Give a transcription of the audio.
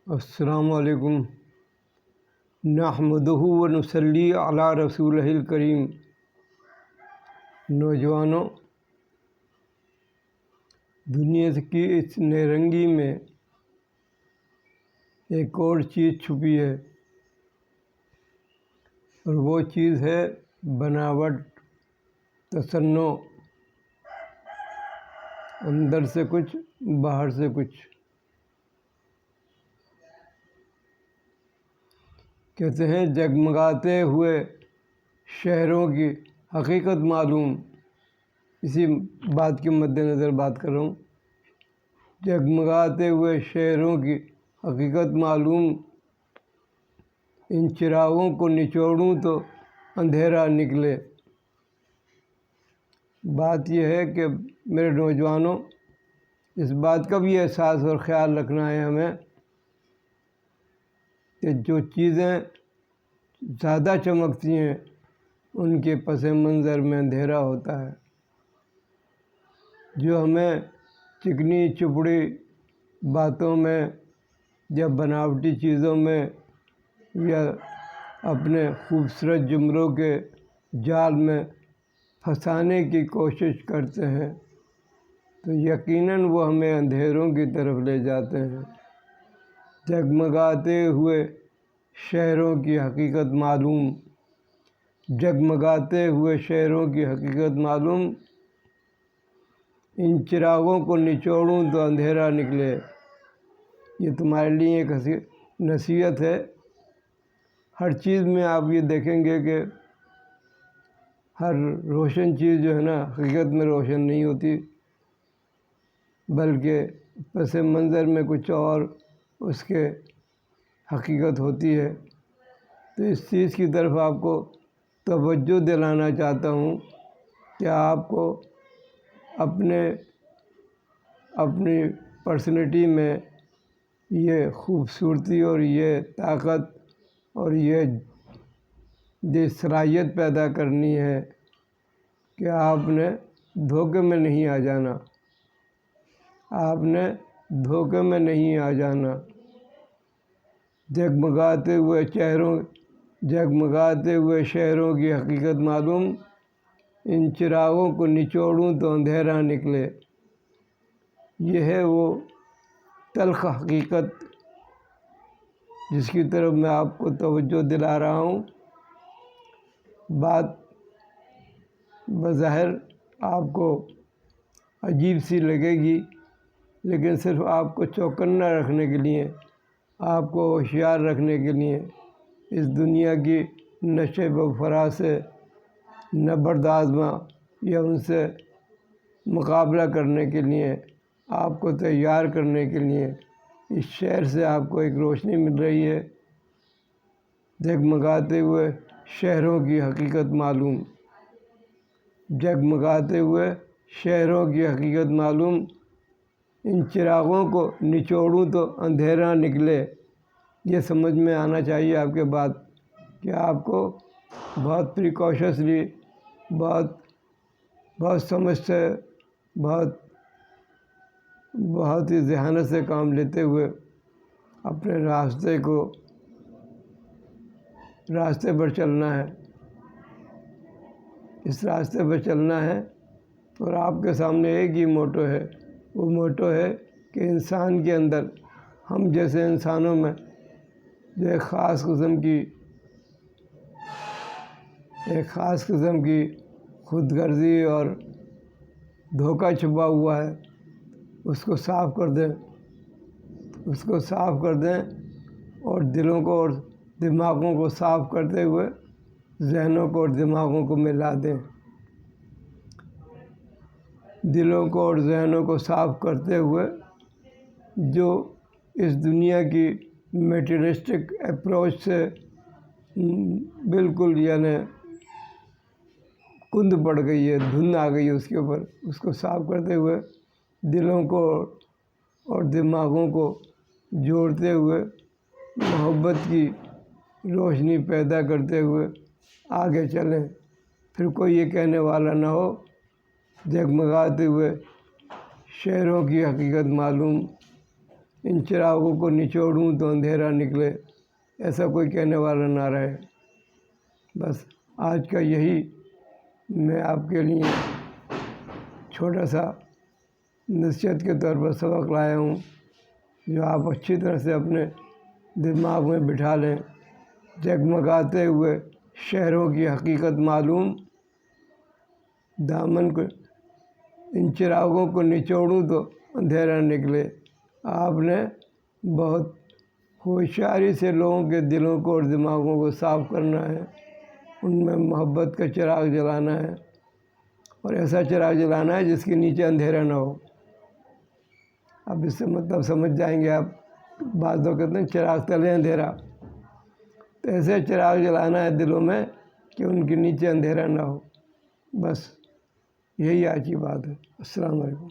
السلام علیکم نحمدہ و نصلی علی رسولہ الکریم۔ نوجوانوں، دنیا کی اس نیرنگی میں ایک اور چیز چھپی ہے، اور وہ چیز ہے بناوٹ، تصنع، اندر سے کچھ باہر سے کچھ۔ کہتے ہیں جگمگاتے ہوئے شہروں کی حقیقت معلوم، اسی بات کے مد نظر بات کر رہا ہوں۔ جگمگاتے ہوئے شہروں کی حقیقت معلوم، ان چراغوں کو نچوڑوں تو اندھیرا نکلے۔ بات یہ ہے کہ میرے نوجوانوں، اس بات کا بھی احساس اور خیال رکھنا ہے ہمیں کہ جو چیزیں زیادہ چمکتی ہیں ان کے پس منظر میں اندھیرا ہوتا ہے۔ جو ہمیں چکنی چپڑی باتوں میں یا بناوٹی چیزوں میں یا اپنے خوبصورت جملوں کے جال میں پھنسانے کی کوشش کرتے ہیں تو یقیناً وہ ہمیں اندھیروں کی طرف لے جاتے ہیں۔ جگمگاتے ہوئے شہروں کی حقیقت معلوم، جگمگاتے ہوئے شہروں کی حقیقت معلوم، ان چراغوں کو نچوڑوں تو اندھیرا نکلے۔ یہ تمہارے لیے ایک نصیحت ہے۔ ہر چیز میں آپ یہ دیکھیں گے کہ ہر روشن چیز جو ہے نا حقیقت میں روشن نہیں ہوتی، بلکہ پس منظر میں کچھ اور اس کے حقیقت ہوتی ہے۔ تو اس چیز کی طرف آپ کو توجہ دلانا چاہتا ہوں کہ آپ کو اپنی پرسنالٹی میں یہ خوبصورتی اور یہ طاقت اور یہ صلاحیت پیدا کرنی ہے کہ آپ نے دھوکے میں نہیں آ جانا، آپ نے دھوکے میں نہیں آ جانا۔ جگمگاتے ہوئے شہروں کی حقیقت معلوم، ان چراغوں کو نچوڑوں تو اندھیرا نکلے۔ یہ ہے وہ تلخ حقیقت جس کی طرف میں آپ کو توجہ دلا رہا ہوں۔ بات بظاہر آپ کو عجیب سی لگے گی، لیکن صرف آپ کو چوکنا رکھنے کے لیے، آپ کو ہوشیار رکھنے کے لیے، اس دنیا کی نشیب و فراز سے نبرد آزما یا ان سے مقابلہ کرنے کے لیے، آپ کو تیار کرنے کے لیے اس شہر سے آپ کو ایک روشنی مل رہی ہے۔ جگمگاتے ہوئے شہروں کی حقیقت معلوم، جگمگاتے ہوئے شہروں کی حقیقت معلوم، ان چراغوں کو نچوڑوں تو اندھیرا نکلے۔ یہ سمجھ میں آنا چاہیے آپ کے بات کہ آپ کو بہت پریکاشسلی، بہت سمجھ سے، بہت ہی ذہانت سے کام لیتے ہوئے اپنے راستے پر چلنا ہے، اس راستے پر چلنا ہے۔ اور آپ کے سامنے ایک ہی موٹو ہے، وہ موٹو ہے کہ انسان کے اندر، ہم جیسے انسانوں میں جو ایک خاص قسم کی خود غرضی اور دھوکہ چھپا ہوا ہے، اس کو صاف کر دیں اور دلوں کو اور دماغوں کو صاف کرتے ہوئے ذہنوں کو اور دماغوں کو ملا دیں۔ دلوں کو اور ذہنوں کو صاف کرتے ہوئے جو اس دنیا کی میٹیریلسٹک اپروچ سے بالکل کند پڑ گئی ہے، دھن آ گئی ہے اس کے اوپر، اس کو صاف کرتے ہوئے دلوں کو اور دماغوں کو جوڑتے ہوئے محبت کی روشنی پیدا کرتے ہوئے آگے چلیں۔ پھر کوئی یہ کہنے والا نہ ہو جگمگاتے ہوئے شہروں کی حقیقت معلوم، ان چراغوں کو نچوڑوں تو اندھیرا نکلے، ایسا کوئی کہنے والا نہ رہے۔ بس آج کا یہی میں آپ کے لیے چھوٹا سا نصیحت کے طور پر سبق لایا ہوں، جو آپ اچھی طرح سے اپنے دماغ میں بٹھا لیں۔ جگمگاتے ہوئے شہروں کی حقیقت معلوم، دامن کو ان چراغوں کو نچوڑوں تو اندھیرا نکلے۔ آپ نے بہت ہوشیاری سے لوگوں کے دلوں کو اور دماغوں کو صاف کرنا ہے، ان میں محبت کا چراغ جلانا ہے، اور ایسا چراغ جلانا ہے جس کے نیچے اندھیرا نہ ہو۔ اب اس سے مطلب سمجھ جائیں گے آپ، بعض لوگ کہتے ہیں چراغ تلے اندھیرا، تو ایسے چراغ جلانا ہے دلوں میں کہ ان کے نیچے اندھیرا نہ ہو۔ بس یہی آج کی بات ہے۔ السلام علیکم۔